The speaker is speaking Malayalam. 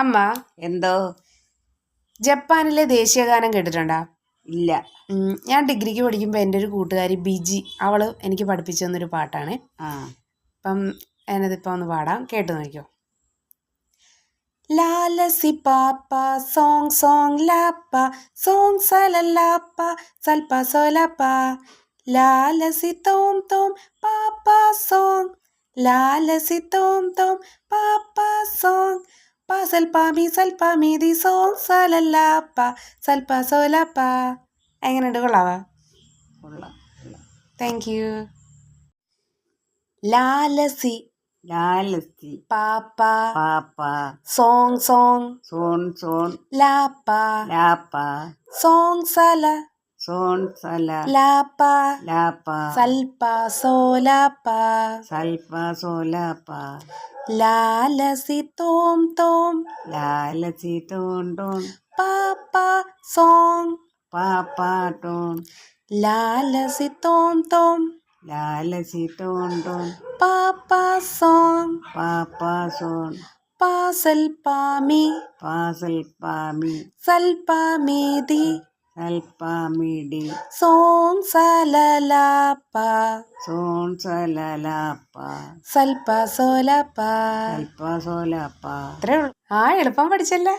അമ്മ, എന്തോ? ജപ്പാനിലെ ദേശീയഗാനം കേട്ടിട്ടുണ്ടോ? ഇല്ല. ഞാൻ ഡിഗ്രിക്ക് പഠിക്കുമ്പോൾ എൻ്റെ ഒരു കൂട്ടുകാരി ബിജി, അവൾ എനിക്ക് പഠിപ്പിച്ചു തന്നൊരു പാട്ടാണ്. അപ്പം ഞാനതിപ്പോൾ ഒന്ന് പാടാം, കേട്ട് നോക്കിയോ. ലാലസി പാപ്പ സോങ് സോങ് ലാപ്പ സോങ് സലലാപ്പ സൽപ്പ സോലപ്പ ലാലസി തോം തോം പാപ്പ സോങ് ലാലസി തോം തോം പാപ്പ സോങ് സൽപ്പ മീതി സോങ് സലലാപ്പ സൽപ്പ സോലപ്പ. എങ്ങനെയുണ്ട്? കൊള്ളാവാ? Thank you. ലാലസി ലാലസി പാപ്പ പാപ്പ സോങ് സോങ് സോൺ സോൺ ലാപ്പ ലാപ്പ സോങ് സല സോൺ സല ലാപ്പ ലാപ്പ സൽപ്പ സോലപ്പ സൽപ്പ സോലപ്പ ലാലസി തോം തോം ലാലസി ടോൺ ടോൺ പാപ്പ സോങ് പാപ്പ ടോൺ ലാലസി തോം തോം ലാലസി ടോൺ ടോൺ പാപ്പ സോങ് പാപ്പ സോൺ സൽപ്പ മീ സൽപ്പ മീ സൽപ്പ മീതി സൽപ്പ മീടി സോങ് സലലാപ്പ സോൺ സലലാപ്പ സൽപ്പ സോലപ്പ. സൽപ്പ സോലപ്പ. അത്രേ ഉള്ളൂ. എളുപ്പം പഠിച്ചല്ലേ?